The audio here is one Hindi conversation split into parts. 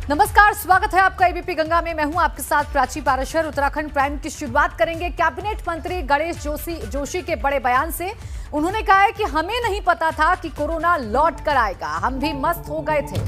नमस्कार, स्वागत है आपका एबीपी गंगा में। मैं हूं आपके साथ प्राची पाराशर। उत्तराखंड प्राइम की शुरुआत करेंगे कैबिनेट मंत्री गणेश जोशी के बड़े बयान से। उन्होंने कहा है कि हमें नहीं पता था कि कोरोना लौट कर आएगा, हम भी मस्त हो गए थे।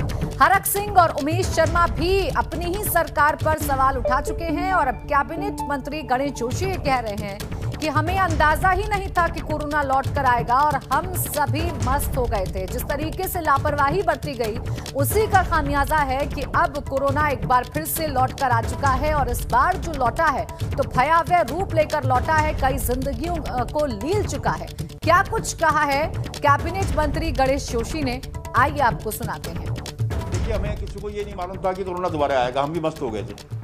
हरक सिंह और उमेश शर्मा भी अपनी ही सरकार पर सवाल उठा चुके हैं और अब कैबिनेट मंत्री गणेश जोशी ये कह रहे हैं कि हमें अंदाजा ही नहीं था कि कोरोना लौट कर आएगा और हम सभी मस्त हो गए थे। जिस तरीके से लापरवाही बरती गई उसी का खामियाजा है कि अब कोरोना एक बार फिर से लौट कर आ चुका है और इस बार जो लौटा है तो भयावह रूप लेकर लौटा है, कई जिंदगियों को लील चुका है। क्या कुछ कहा है कैबिनेट मंत्री गणेश जोशी ने, आइए आपको सुनाते हैं। देखिए, हमें किसी को ये नहीं मालूम था कि कोरोना दोबारा आएगा, हम भी मस्त हो गए थे।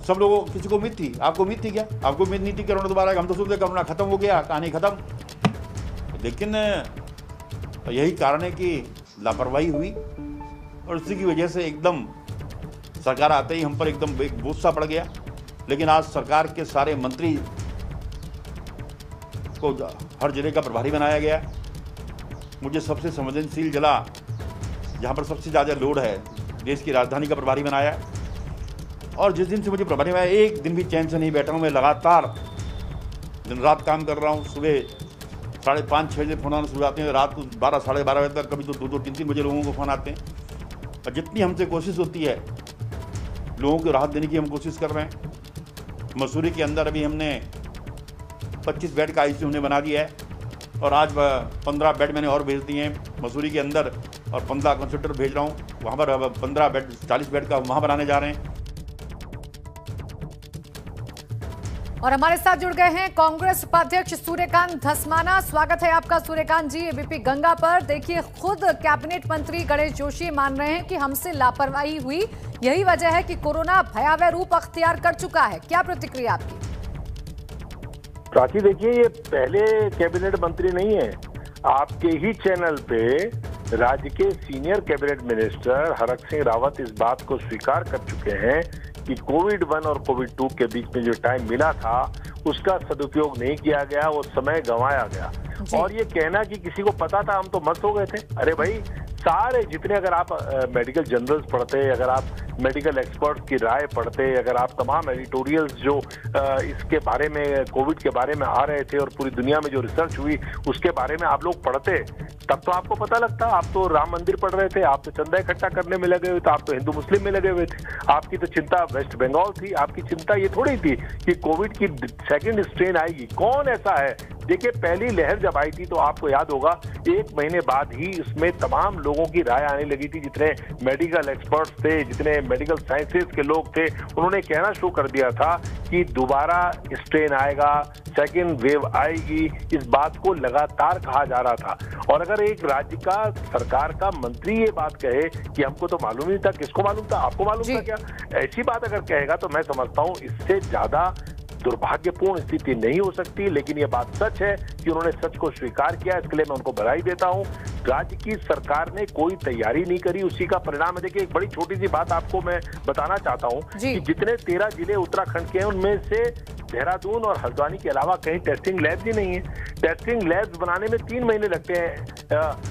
सब लोगों किसी को उम्मीद थी, आपको उम्मीद थी क्या? आपको उम्मीद नहीं थी कोरोना दोबारा आएगा? हम तो सोचते कोरोना खत्म हो गया, कहानी खत्म। लेकिन यही कारण है कि लापरवाही हुई और उसी की वजह से एकदम सरकार आते ही हम पर एकदम एक बोझ सा पड़ गया। लेकिन आज सरकार के सारे मंत्री को हर जिले का प्रभारी बनाया गया। मुझे सबसे संवेदनशील जिला जहाँ पर सबसे ज़्यादा लोड है, देश की राजधानी का प्रभारी बनाया। और जिस दिन से मुझे प्रभारी बनाया, एक दिन भी चैन से नहीं बैठा हूँ। मैं लगातार दिन रात काम कर रहा हूँ। सुबह 5:30-6 बजे फ़ोन आना शुरू आते हैं, रात को 12 साढ़े 12 बजे तक, कभी तो 2-2 3-3 बजे लोगों को फ़ोन आते हैं। और जितनी हमसे कोशिश होती है लोगों को राहत देने की, हम कोशिश कर रहे हैं। मसूरी के अंदर अभी हमने 25 बेड का ICU हमने बना दिया है और आज 15 बेड मैंने और भेज दिए हैं मसूरी के अंदर और 15 कंसल्टेंट भेज रहा हूँ वहाँ पर। 15 बेड 40 बेड का वहाँ बनाने जा रहे हैं। और हमारे साथ जुड़ गए हैं कांग्रेस उपाध्यक्ष सूर्यकांत धस्माना। स्वागत है आपका सूर्यकांत जी एबीपी गंगा पर। देखिए, खुद कैबिनेट मंत्री गणेश जोशी मान रहे हैं कि हमसे लापरवाही हुई, यही वजह है कि कोरोना भयावह रूप अख्तियार कर चुका है। क्या प्रतिक्रिया आपकी? प्राची, देखिए, ये पहले कैबिनेट मंत्री नहीं है। आपके ही चैनल पे राज्य के senior cabinet minister Harak Singh Rawat इस बात को स्वीकार कर चुके हैं कि कोविड-1 और कोविड-2 के बीच में जो टाइम मिला था उसका सदुपयोग नहीं किया गया, वो समय गंवाया गया। और ये कहना कि किसी को पता था, हम तो मस्त हो गए थे। अरे भाई, सारे जितने, अगर आप मेडिकल जर्नल्स पढ़ते, अगर आप मेडिकल एक्सपर्ट्स की राय पढ़ते, अगर आप तमाम एडिटोरियल्स जो इसके बारे में, कोविड के बारे में आ रहे थे और पूरी दुनिया में जो रिसर्च हुई उसके बारे में आप लोग पढ़ते, तब तो आपको पता लगता। आप तो राम मंदिर पढ़ रहे थे, आप तो चंदा इकट्ठा करने में लगे हुए थे, आप तो हिंदू मुस्लिम में लगे हुए थे। आपकी तो चिंता वेस्ट बंगाल थी, आपकी चिंता ये थोड़ी थी कि कोविड की सेकेंड स्ट्रेन आएगी। कौन ऐसा है? देखिए, पहली लहर जब आई थी तो आपको याद होगा 1 महीने बाद ही इसमें तमाम लोगों की राय आने लगी थी। जितने मेडिकल एक्सपर्ट्स थे, जितने मेडिकल साइंसेज के लोग थे, उन्होंने कहना शुरू कर दिया था कि दोबारा स्ट्रेन आएगा, सेकेंड वेव आएगी। इस बात को लगातार कहा जा रहा था। और अगर एक राज्य का सरकार का मंत्री ये बात कहे कि हमको तो मालूम नहीं था, किसको मालूम था? आपको मालूम था क्या? ऐसी बात अगर कहेगा तो मैं समझता हूँ इससे ज्यादा दुर्भाग्यपूर्ण स्थिति नहीं हो सकती। लेकिन ये बात सच है कि उन्होंने सच को स्वीकार किया, इसके लिए मैं उनको बधाई देता हूं। राज्य की सरकार ने कोई तैयारी नहीं करी, उसी का परिणाम है। देखिए, एक बड़ी छोटी सी बात आपको मैं बताना चाहता हूं कि जितने 13 जिले उत्तराखंड के हैं उनमें से देहरादून और हल्द्वानी के अलावा कहीं टेस्टिंग लैब्स ही नहीं है। टेस्टिंग लैब्स बनाने में 3 महीने लगते हैं।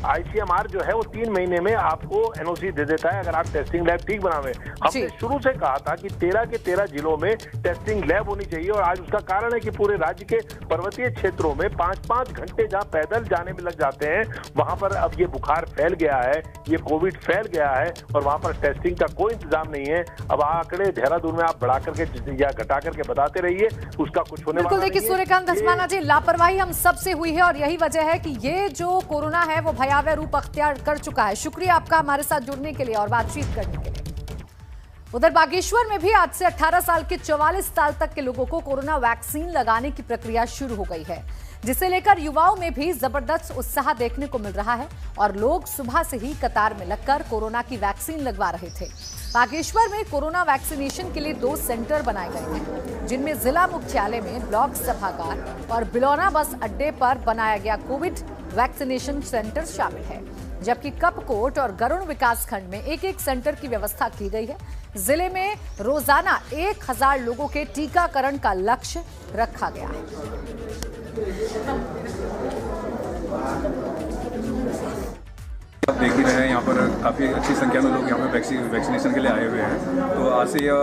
ICMR जो है वो 3 महीने में आपको NOC दे देता है अगर आप टेस्टिंग लैब ठीक बनावे। हमने शुरू से कहा था कि 13 के 13 जिलों में टेस्टिंग लैब होनी चाहिए और आज उसका कारण है कि पूरे राज्य के पर्वतीय क्षेत्रों में 5-5 घंटे जहां पैदल जाने में लग जाते हैं, वहां पर अब ये बुखार फैल गया है, ये कोविड फैल गया है और वहां पर टेस्टिंग का कोई इंतजाम नहीं है। अब आंकड़े देहरादून में आप बढ़ा करके या घटा करके बताते रहिए, उसका कुछ होने वाला नहीं है। देखिए सूर्यकांत धस्माना जी, लापरवाही हम सबसे हुई है और यही वजह है कि ये जो कोरोना है वो भयावह रूप अख्तियार कर चुका है। शुक्रिया आपका हमारे साथ जुड़ने के लिए और बातचीत करने के लिए। उधर बागेश्वर में भी आज से 18 साल के 44 साल तक के लोगों को कोरोना वैक्सीन लगाने की प्रक्रिया शुरू हो गई है, जिसे लेकर युवाओं में भी जबरदस्त उत्साह देखने को मिल रहा है और लोग सुबह से ही कतार में लगकर कोरोना की वैक्सीन लगवा रहे थे। बागेश्वर में कोरोना वैक्सीनेशन के लिए 2 सेंटर बनाए गए हैं, जिनमें जिला मुख्यालय में ब्लॉक सभागार और बिलौना बस अड्डे पर बनाया गया कोविड वैक्सीनेशन सेंटर शामिल है, जबकि कपकोट और गरुड़ विकासखंड में एक सेंटर की व्यवस्था की गई है। जिले में रोजाना 1000 लोगों के टीकाकरण का लक्ष्य रखा गया है। देख ही रहे हैं यहाँ पर काफ़ी अच्छी संख्या में लोग यहाँ पर वैक्सीनेशन के लिए आए हुए हैं। तो आज से यह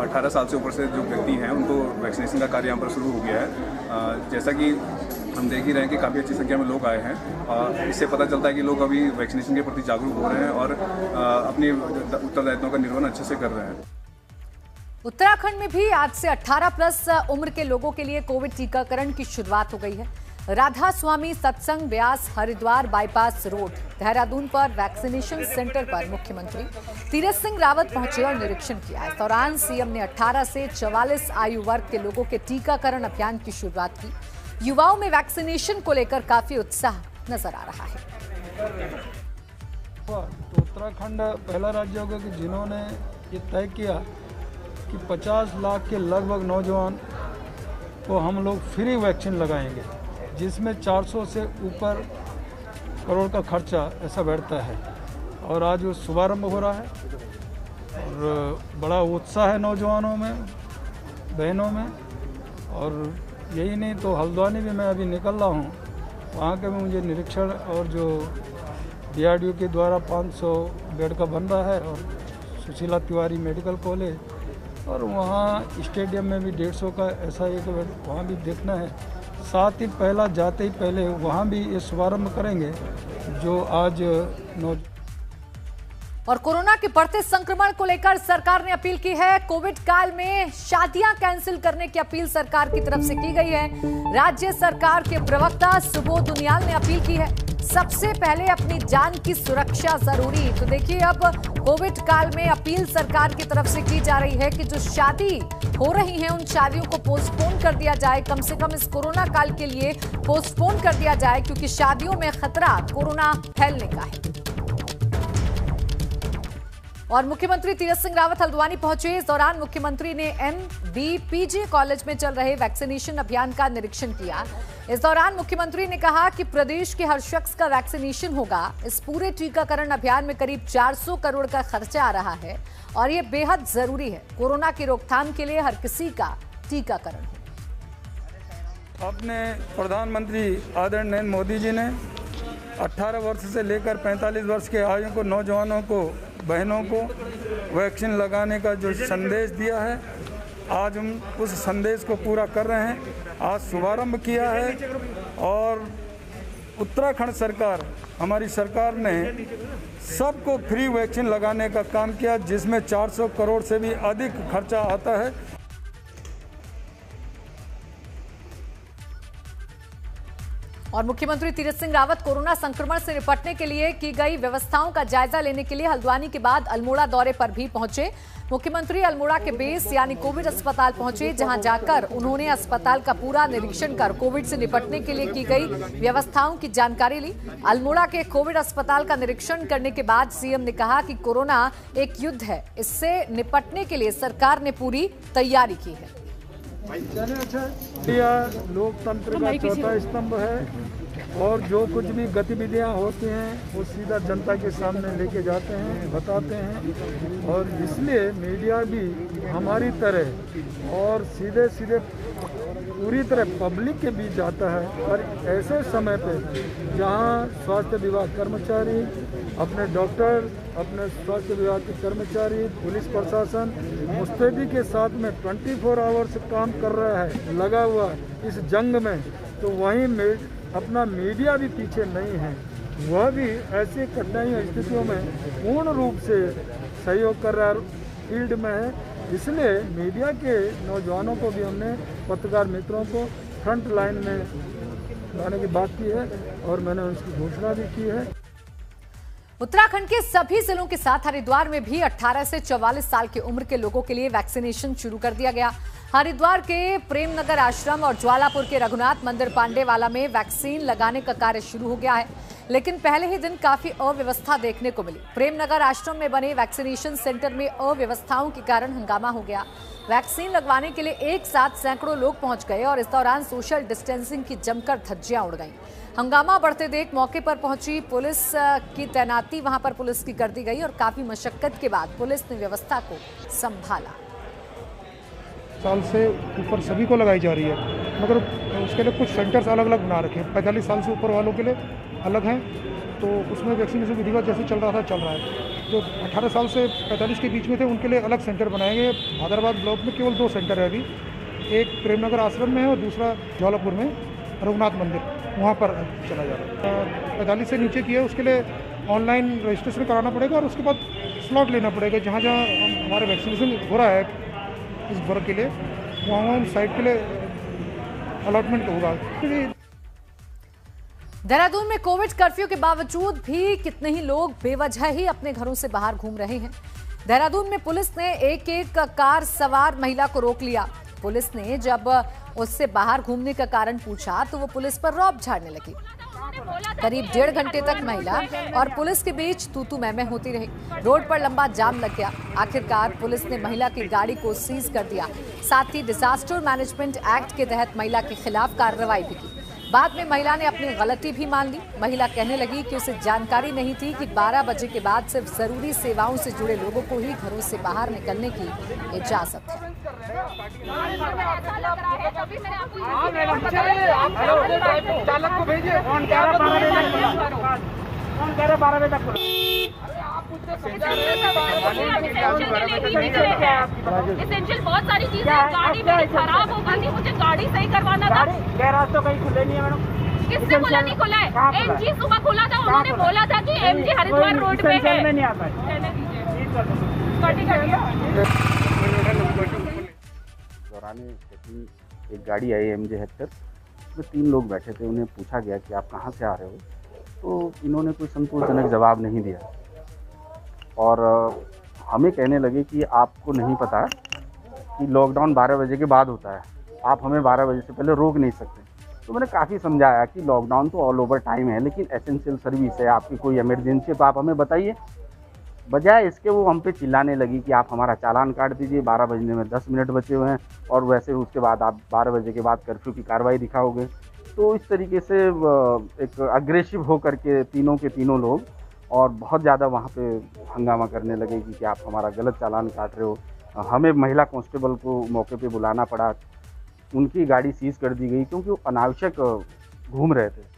18 साल से ऊपर से जो व्यक्ति हैं उनको वैक्सीनेशन का कार्य यहाँ पर शुरू हो गया है। जैसा कि हम देख ही रहे हैं कि काफ़ी अच्छी संख्या में लोग आए हैं और इससे पता चलता है कि लोग अभी वैक्सीनेशन के प्रति जागरूक हो रहे हैं और अपनी उत्तरदायित्वों का निर्वहन अच्छे से कर रहे हैं। उत्तराखंड में भी आज से 18 प्लस उम्र के लोगों के लिए कोविड टीकाकरण की शुरुआत हो गई है। राधा स्वामी सत्संग ब्यास हरिद्वार बाईपास रोड देहरादून पर वैक्सीनेशन सेंटर पर मुख्यमंत्री तीरथ सिंह रावत पहुंचे और निरीक्षण किया। इस दौरान सीएम ने 18 से 44 आयु वर्ग के लोगों के टीकाकरण अभियान की शुरुआत की। युवाओं में वैक्सीनेशन को लेकर काफी उत्साह नजर आ रहा है। तो उत्तराखंड पहला राज्य होगा कि जिन्होंने ये तय किया कि 50 लाख के लगभग नौजवान को हम लोग फ्री वैक्सीन लगाएंगे, जिसमें 400 से ऊपर करोड़ का खर्चा ऐसा बैठता है। और आज वो शुभारंभ हो रहा है और बड़ा उत्साह है नौजवानों में, बहनों में। और यही नहीं तो हल्द्वानी भी मैं अभी निकल रहा हूँ, वहाँ के मुझे निरीक्षण और जो DRDO के द्वारा 500 बेड का बन रहा है और सुशीला तिवारी मेडिकल कॉलेज और वहाँ स्टेडियम में भी 150 का ऐसा एक बेड वहाँ भी देखना है। साथ ही पहला जाते ही पहले वहाँ भी ये शुभारंभ करेंगे जो आज और कोरोना के बढ़ते संक्रमण को लेकर सरकार ने अपील की है। कोविड काल में शादियां कैंसिल करने की अपील सरकार की तरफ से की गई है। राज्य सरकार के प्रवक्ता सुबोध उनियाल ने अपील की है, सबसे पहले अपनी जान की सुरक्षा जरूरी। तो देखिए, अब कोविड काल में अपील सरकार की तरफ से की जा रही है कि जो शादी हो रही है उन शादियों को पोस्टपोन कर दिया जाए, कम से कम इस कोरोना काल के लिए पोस्टपोन कर दिया जाए, क्योंकि शादियों में खतरा कोरोना फैलने का है। और मुख्यमंत्री तीरथ सिंह रावत हल्द्वानी पहुंचे। इस दौरान मुख्यमंत्री ने MBPJ कॉलेज में चल रहे वैक्सीनेशन अभियान का निरीक्षण किया। इस दौरान मुख्यमंत्री ने कहा कि प्रदेश के हर शख्स का वैक्सीनेशन होगा। इस पूरे टीकाकरण अभियान में करीब 400 करोड़ का खर्चा आ रहा है और ये बेहद जरूरी है। कोरोना की रोकथाम के लिए हर किसी का टीकाकरण हो। अपने प्रधानमंत्री आदरणीय नरेंद्र मोदी जी ने 18 वर्ष से लेकर 45 वर्ष के आयु को नौजवानों को, बहनों को वैक्सीन लगाने का जो संदेश दिया है, आज हम उस संदेश को पूरा कर रहे हैं। आज शुभारंभ किया है और उत्तराखंड सरकार, हमारी सरकार ने सबको फ्री वैक्सीन लगाने का काम किया, जिसमें 400 करोड़ से भी अधिक खर्चा आता है। और मुख्यमंत्री तीरथ सिंह रावत कोरोना संक्रमण से निपटने के लिए की गई व्यवस्थाओं का जायजा लेने के लिए हल्द्वानी के बाद अल्मोड़ा दौरे पर भी पहुंचे। मुख्यमंत्री अल्मोड़ा के बेस यानी कोविड अस्पताल पहुंचे, जहां जाकर उन्होंने अस्पताल का पूरा निरीक्षण कर कोविड से निपटने के लिए की गई व्यवस्थाओं की जानकारी ली। अल्मोड़ा के कोविड अस्पताल का निरीक्षण करने के बाद सीएम ने कहा कि कोरोना एक युद्ध है, इससे निपटने के लिए सरकार ने पूरी तैयारी की है। लोकतंत्र का चौथा स्तंभ है और जो कुछ भी गतिविधियां होती हैं वो सीधा जनता के सामने लेके जाते हैं, बताते हैं। और इसलिए मीडिया भी हमारी तरह और सीधे सीधे पूरी तरह पब्लिक के बीच जाता है। और ऐसे समय पे जहां स्वास्थ्य विभाग कर्मचारी, अपने डॉक्टर, अपने स्वास्थ्य विभाग के कर्मचारी, पुलिस प्रशासन मुस्तैदी के साथ में 24 आवर्स काम कर रहा है, लगा हुआ इस जंग में, तो वहीं अपना मीडिया भी पीछे नहीं है। वह भी ऐसी कठिनाई स्थितियों में पूर्ण रूप से सहयोग कर रहा है, फील्ड में है। इसलिए मीडिया के नौजवानों को भी हमने, पत्रकार मित्रों को फ्रंट लाइन में लाने की बात की है और मैंने उसकी घोषणा भी की है। उत्तराखंड के सभी जिलों के साथ हरिद्वार में भी 18 से 44 साल की उम्र के लोगों के लिए वैक्सीनेशन शुरू कर दिया गया। हरिद्वार के प्रेमनगर आश्रम और ज्वालापुर के रघुनाथ मंदिर पांडेवाला में वैक्सीन लगाने का कार्य शुरू हो गया है, लेकिन पहले ही दिन काफी अव्यवस्था देखने को मिली। प्रेमनगर आश्रम में बने वैक्सीनेशन सेंटर में अव्यवस्थाओं के कारण हंगामा हो गया। वैक्सीन लगवाने के लिए एक साथ सैकड़ों लोग पहुंच गए और इस दौरान सोशल डिस्टेंसिंग की जमकर धज्जियां उड़ गईं। हंगामा बढ़ते देख मौके पर पहुंची पुलिस की तैनाती वहां पर पुलिस की कर दी गई और काफी मशक्कत के बाद पुलिस ने व्यवस्था को संभाला। साल से ऊपर सभी को लगाई जा रही है, मगर उसके लिए कुछ सेंटर्स अलग अलग बना रखे हैं। 45 साल से ऊपर वालों के लिए अलग हैं तो उसमें वैक्सीनेशन विधिवत जैसे चल रहा है। जो 18 साल से 45 के बीच में थे उनके लिए अलग सेंटर बनाए गए। हैदराबाद ब्लॉक में केवल 2 सेंटर है अभी, एक प्रेमनगर आश्रम में है और दूसरा ज्वालापुर में रघुनाथ मंदिर, वहाँ पर चला जा रहा है। 45 से नीचे की है उसके लिए ऑनलाइन रजिस्ट्रेशन कराना पड़ेगा और उसके बाद स्लॉट लेना पड़ेगा। जहाँ जहाँ हमारा वैक्सीनेशन हो रहा है इस वर्ग के लिए, वहाँ साइट के लिए अलॉटमेंट होगा। देहरादून में कोविड कर्फ्यू के बावजूद भी कितने ही लोग बेवजह ही अपने घरों से बाहर घूम रहे हैं। देहरादून में पुलिस ने एक कार सवार महिला को रोक लिया। पुलिस ने जब उससे बाहर घूमने का कारण पूछा तो वो पुलिस पर रौब झाड़ने लगी। करीब 1.5 घंटे तक महिला और पुलिस के बीच तू मैं होती रही। रोड पर लंबा जाम लग गया। आखिरकार पुलिस ने महिला की गाड़ी को सीज कर दिया। साथ ही डिजास्टर मैनेजमेंट एक्ट के तहत महिला के खिलाफ कार्रवाई भी की। बाद में महिला ने अपनी गलती भी मान ली। महिला कहने लगी कि उसे जानकारी नहीं थी कि 12 बजे के बाद सिर्फ जरूरी सेवाओं से जुड़े लोगों को ही घरों से बाहर निकलने की इजाजत है। चालक को भेजिए। एसेंशियल बहुत सारी चीजें, गाड़ी मेरी खराब हो गई थी, मुझे गाड़ी सही करवाना था। गैराज तो कहीं खुले नहीं है मैडम। किसने बोला नहीं खुला है? एमजी सुबह खुला था, उन्होंने बोला था कि एमजी हरिद्वार रोड पे है। नहीं आता दौरान एक गाड़ी आई एमजे हेक्टर, उसमें 3 लोग बैठे थे। उन्हें पूछा गया कि आप कहाँ से आ रहे हो, तो इन्होंने कोई संतोषजनक जवाब नहीं दिया और हमें कहने लगे कि आपको नहीं पता कि लॉकडाउन 12 बजे के बाद होता है, आप हमें 12 बजे से पहले रोक नहीं सकते। तो मैंने काफ़ी समझाया कि लॉकडाउन तो ऑल ओवर टाइम है, लेकिन एसेंशियल सर्विस है, आपकी कोई इमरजेंसी है तो आप हमें बताइए। बजाय इसके वो हम पे चिल्लाने लगी कि आप हमारा चालान काट दीजिए, 12 बजने में 10 मिनट बचे हुए हैं और वैसे उसके बाद आप 12 बजे के बाद कर्फ्यू की कार्रवाई दिखाओगे। तो इस तरीके से एक अग्रेसिव होकर के तीनों के तीनों लोग और बहुत ज़्यादा वहाँ पे हंगामा करने लगे कि आप हमारा गलत चालान काट रहे हो। हमें महिला कांस्टेबल को मौके पे बुलाना पड़ा, उनकी गाड़ी सीज कर दी गई क्योंकि वो अनावश्यक घूम रहे थे।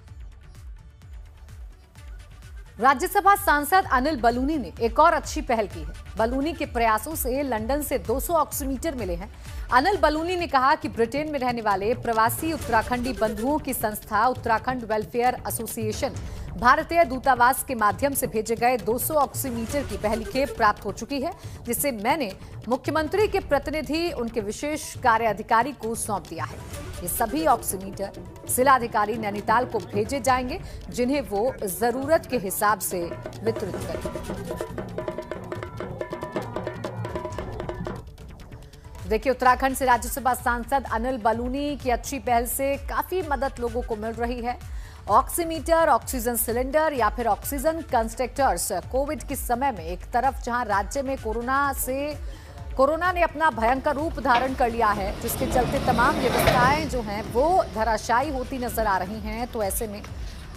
राज्यसभा सांसद अनिल बलूनी ने एक और अच्छी पहल की है। बलूनी के प्रयासों से लंदन से 200 ऑक्सीमीटर मिले हैं। अनिल बलूनी ने कहा कि ब्रिटेन में रहने वाले प्रवासी उत्तराखंडी बंधुओं की संस्था उत्तराखंड वेलफेयर एसोसिएशन भारतीय दूतावास के माध्यम से भेजे गए 200 ऑक्सीमीटर की पहली खेप प्राप्त हो चुकी है, जिसे मैंने मुख्यमंत्री के प्रतिनिधि उनके विशेष कार्य अधिकारी को सौंप दिया है। ये सभी ऑक्सीमीटर जिलाधिकारी नैनीताल को भेजे जाएंगे, जिन्हें वो जरूरत के हिसाब से वितरित करेंगे। देखिए, उत्तराखंड से राज्यसभा सांसद अनिल बलूनी की अच्छी पहल से काफी मदद लोगों को मिल रही है। ऑक्सीमीटर, ऑक्सीजन सिलेंडर या फिर ऑक्सीजन कंस्ट्रक्टर्स कोविड के समय में एक तरफ जहां राज्य में कोरोना ने अपना भयंकर रूप धारण कर लिया है, जिसके चलते तमाम व्यवस्थाएं जो हैं वो धराशायी होती नजर आ रही हैं, तो ऐसे में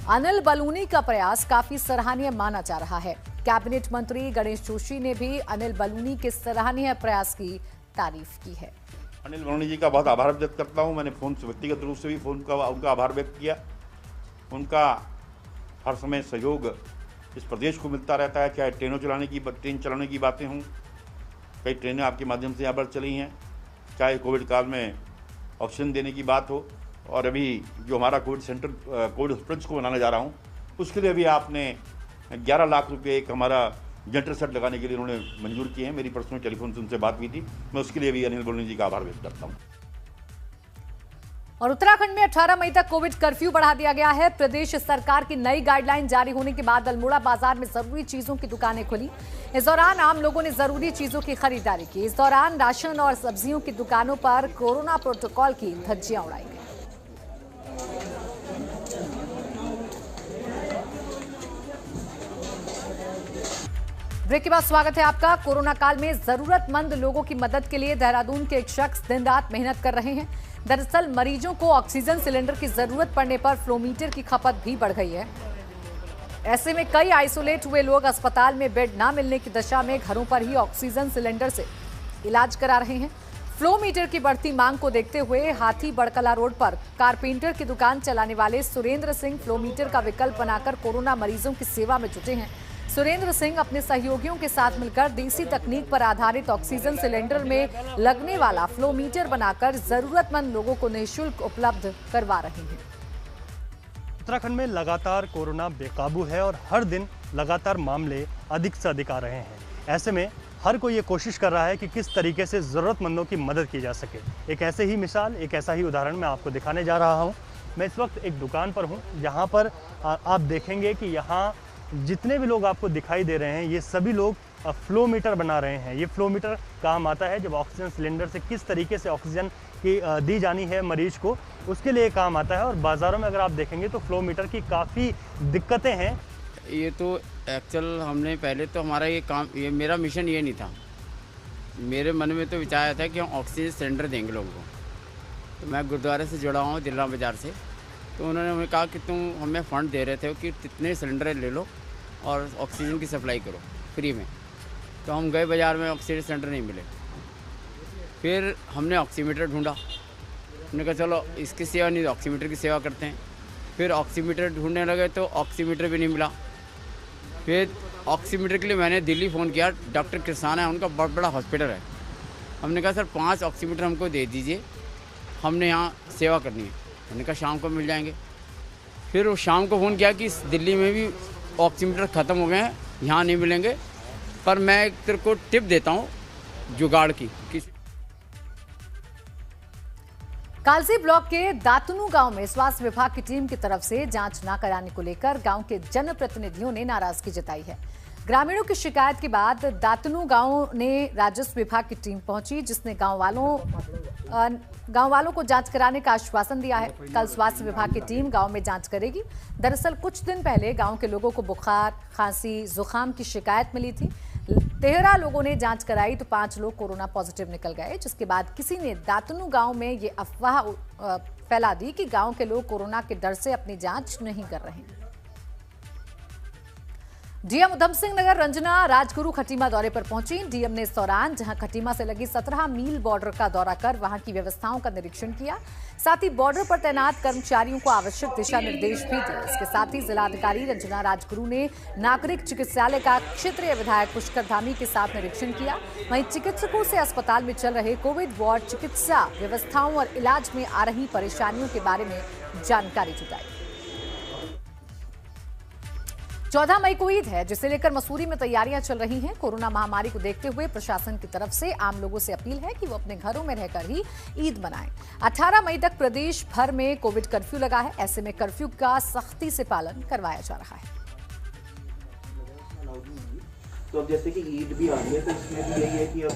अनिल बलूनी का प्रयास काफी सराहनीय माना जा रहा है। कैबिनेट मंत्री गणेश जोशी ने भी अनिल बलूनी के सराहनीय प्रयास की तारीफ की है। अनिल बलूनी जी का बहुत आभार व्यक्त करता हूं। मैंने फोन से व्यक्तिगत रूप से भी उनका आभार व्यक्त किया। उनका हर समय सहयोग इस प्रदेश को मिलता रहता है, चाहे ट्रेन चलाने की बातें हों, कई ट्रेनें आपके माध्यम से यहाँ पर चली हैं, चाहे कोविड काल में ऑक्सीजन देने की बात हो, और अभी जो हमारा कोविड हॉस्पिटल्स को बनाने जा रहा हूँ, उसके लिए भी आपने 11 लाख रुपये एक हमारा जनरेटर सेट लगाने के लिए उन्होंने मंजूर किए हैं। मेरी पर्सनल टेलीफोन से उनसे बात हुई थी। मैं उसके लिए भी अनिल बलूनी जी का आभार व्यक्त करता हूँ। और उत्तराखंड में 18 मई तक कोविड कर्फ्यू बढ़ा दिया गया है। प्रदेश सरकार की नई गाइडलाइन जारी होने के बाद अल्मोड़ा बाजार में जरूरी चीजों की दुकानें खुली। इस दौरान आम लोगों ने जरूरी चीजों की खरीदारी की। इस दौरान राशन और सब्जियों की दुकानों पर कोरोना प्रोटोकॉल की धज्जियां उड़ाई गई। ब्रेक के बाद स्वागत है आपका। कोरोना काल में जरूरतमंद लोगों की मदद के लिए देहरादून के एक शख्स दिन रात मेहनत कर रहे हैं। दरअसल मरीजों को ऑक्सीजन सिलेंडर की जरूरत पड़ने पर फ्लोमीटर की खपत भी बढ़ गई है। ऐसे में कई आइसोलेट हुए लोग अस्पताल में बेड ना मिलने की दशा में घरों पर ही ऑक्सीजन सिलेंडर से इलाज करा रहे हैं। फ्लो मीटर की बढ़ती मांग को देखते हुए हाथी बड़कला रोड पर कारपेंटर की दुकान चलाने वाले सुरेंद्र सिंह फ्लो मीटर का विकल्प बनाकर कोरोना मरीजों की सेवा में जुटे हैं। सुरेंद्र सिंह अपने सहयोगियों के साथ मिलकर देसी तकनीक पर आधारित ऑक्सीजन सिलेंडर में लगने वाला फ्लो मीटर बनाकर जरूरतमंद लोगों को निःशुल्क उपलब्ध करवा रहे हैं। उत्तराखंड में लगातार कोरोना बेकाबू है और हर दिन लगातार मामले अधिक से अधिक आ रहे हैं। ऐसे में हर कोई ये कोशिश कर रहा है कि किस तरीके से ज़रूरतमंदों की मदद की जा सके। एक ऐसे ही मिसाल, एक ऐसा ही उदाहरण मैं आपको दिखाने जा रहा हूँ। मैं इस वक्त एक दुकान पर हूँ जहाँ पर आप देखेंगे कि यहाँ जितने भी लोग आपको दिखाई दे रहे हैं ये सभी लोग फ्लो मीटर बना रहे हैं। ये फ्लो मीटर काम आता है जब ऑक्सीजन सिलेंडर से किस तरीके से ऑक्सीजन की दी जानी है मरीज को, उसके लिए काम आता है। और बाज़ारों में अगर आप देखेंगे तो फ्लो मीटर की काफ़ी दिक्कतें हैं। ये तो एक्चुअल हमने पहले तो हमारा ये काम, ये मेरा मिशन ये नहीं था। मेरे मन में तो विचार आया था कि हम ऑक्सीजन सिलेंडर देंगे लोगों को। तो मैं गुरुद्वारे से जुड़ा हूँ, दिल्ला बाज़ार से। तो उन्होंने हमें कहा कि तुम हमें फ़ंड दे रहे थे कि कितने सिलेंडर ले लो और ऑक्सीजन की सप्लाई करो फ्री में। तो हम गए बाज़ार में, ऑक्सीजन सिलेंडर नहीं मिले। फिर हमने ऑक्सीमीटर ढूंढा। हमने कहा चलो इसकी सेवा नहीं, ऑक्सीमीटर की सेवा करते हैं। फिर ऑक्सीमीटर ढूंढने लगे तो ऑक्सीमीटर भी नहीं मिला। फिर ऑक्सीमीटर के लिए मैंने दिल्ली फ़ोन किया। डॉक्टर किसान है, उनका बहुत बड़ा हॉस्पिटल है। हमने कहा सर 5 ऑक्सीमीटर हमको दे दीजिए, हमने यहाँ सेवा करनी है। हमने कहा शाम को मिल जाएंगे। फिर वो शाम को फ़ोन किया कि दिल्ली में भी ऑक्सीमीटर ख़त्म हो गए हैं, यहाँ नहीं मिलेंगे। पर मैं तेरे को टिप देता हूँ जुगाड़ की। कालसी ब्लॉक के दातुनु गांव में स्वास्थ्य विभाग की टीम की तरफ से जांच न कराने को लेकर गांव के जनप्रतिनिधियों ने नाराजगी जताई है। ग्रामीणों की शिकायत के बाद दातुनु गांव ने राजस्व विभाग की टीम पहुंची, जिसने गांव वालों को जांच कराने का आश्वासन दिया है। कल स्वास्थ्य विभाग की टीम गांव में जांच करेगी। दरअसल कुछ दिन पहले गांव के लोगों को बुखार, खांसी, जुकाम की शिकायत मिली थी। 13 लोगों ने जांच कराई तो 5 लोग कोरोना पॉजिटिव निकल गए, जिसके बाद किसी ने दातुनु गांव में ये अफवाह फैला दी कि गांव के लोग कोरोना के डर से अपनी जांच नहीं कर रहे हैं। डीएम उधम सिंह नगर रंजना राजगुरु खटीमा दौरे पर पहुंची। डीएम ने इस दौरान जहां खटीमा से लगी 17 मील बॉर्डर का दौरा कर वहां की व्यवस्थाओं का निरीक्षण किया। साथ ही बॉर्डर पर तैनात कर्मचारियों को आवश्यक दिशा निर्देश भी दिए। इसके साथ ही जिलाधिकारी रंजना राजगुरु ने नागरिक चिकित्सालय का क्षेत्रीय विधायक पुष्कर धामी के साथ निरीक्षण किया। वहीं चिकित्सकों से अस्पताल में चल रहे कोविड वार्ड, चिकित्सा व्यवस्थाओं और इलाज में आ रही परेशानियों के बारे में जानकारी जुटाई। 14 मई को ईद है, जिसे लेकर मसूरी में तैयारियां चल रही हैं। कोरोना महामारी को देखते हुए प्रशासन की तरफ से आम लोगों से अपील है कि वो अपने घरों में रहकर ही ईद मनाएं। 18 मई तक प्रदेश भर में कोविड कर्फ्यू लगा है। ऐसे में कर्फ्यू का सख्ती से पालन करवाया जा रहा है। तो अब जैसे कि ईद भी आ रही है तो इसमें भी यही है कि अब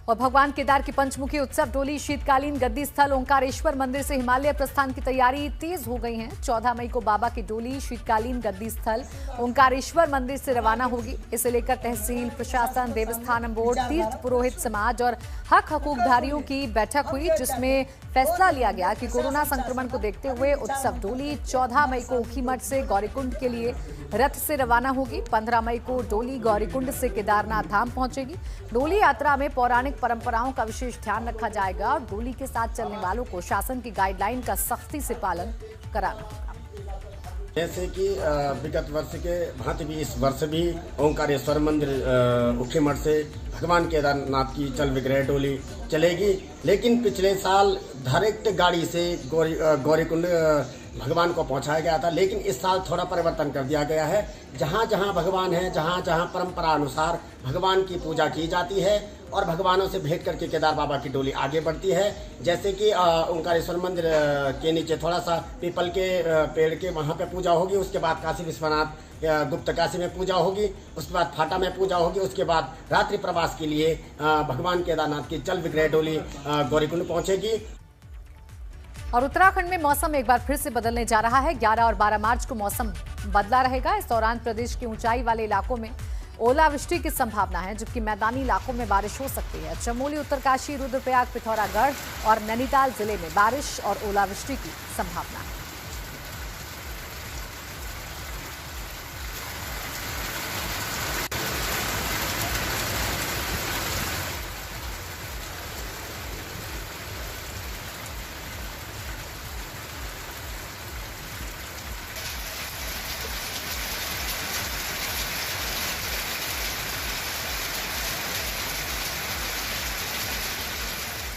और भगवान केदार की पंचमुखी उत्सव डोली शीतकालीन गद्दी स्थल ओंकारेश्वर मंदिर से हिमालय प्रस्थान की तैयारी तेज हो गई है। 14 मई को बाबा की डोली शीतकालीन गद्दी स्थल ओंकारेश्वर मंदिर से रवाना होगी। इसे लेकर तहसील प्रशासन, देवस्थानम बोर्ड, तीर्थ पुरोहित समाज और हक हकूकधारियों की बैठक हुई, जिसमें फैसला लिया गया कि कोरोना संक्रमण को देखते हुए उत्सव डोली 14 मई को ऊखीमठ से गौरीकुंड के लिए रथ से रवाना होगी। 15 मई को डोली गौरीकुंड से केदारनाथ धाम पहुंचेगी। डोली यात्रा में पौराणिक परंपराओं का विशेष ध्यान रखा जाएगा और डोली के साथ चलने वालों को शासन की गाइडलाइन का सख्ती से पालन कराना होगा। जैसे कि विगत वर्ष के भांति भी इस वर्ष भी ओंकारेश्वर मंदिर ऊखीमठ से भगवान केदारनाथ की चल विग्रह डोली चलेगी। लेकिन पिछले साल डायरेक्ट गाड़ी से गौरीकुंड भगवान को पहुंचाया गया था, लेकिन इस साल थोड़ा परिवर्तन कर दिया गया है। जहां जहां भगवान है, जहां जहां परंपरा अनुसार भगवान की पूजा की जाती है और भगवानों से भेंट करके केदार बाबा की डोली आगे बढ़ती है। जैसे कि ओंकारेश्वर मंदिर के नीचे थोड़ा सा पीपल के पेड़ के वहाँ पे पूजा होगी। उसके बाद काशी विश्वनाथ गुप्त काशी में पूजा होगी। उसके बाद फाटा में पूजा होगी। उसके बाद रात्रि प्रवास के लिए भगवान केदारनाथ की जल विग्रह डोली गौरीकुंड पहुँचेगी। और उत्तराखंड में मौसम एक बार फिर से बदलने जा रहा है। 11 और 12 मार्च को मौसम बदला रहेगा। इस दौरान प्रदेश के ऊंचाई वाले इलाकों में ओलावृष्टि की संभावना है, जबकि मैदानी इलाकों में बारिश हो सकती है। चमोली, उत्तरकाशी, रुद्रप्रयाग, पिथौरागढ़ और नैनीताल जिले में बारिश और ओलावृष्टि की संभावना है।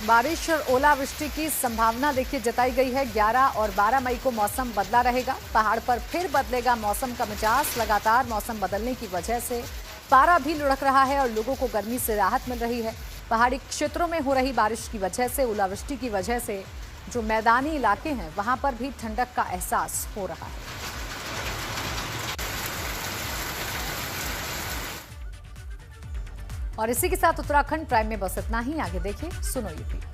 बारिश और ओलावृष्टि की संभावना देखिए जताई गई है। 11 और 12 मई को मौसम बदला रहेगा। पहाड़ पर फिर बदलेगा मौसम का मिजाज। लगातार मौसम बदलने की वजह से पारा भी लुढ़क रहा है और लोगों को गर्मी से राहत मिल रही है। पहाड़ी क्षेत्रों में हो रही बारिश की वजह से, ओलावृष्टि की वजह से जो मैदानी इलाके हैं वहां पर भी ठंडक का एहसास हो रहा है। और इसी के साथ उत्तराखंड प्राइम में बस इतना ही। आगे देखिए सुनो यूपी।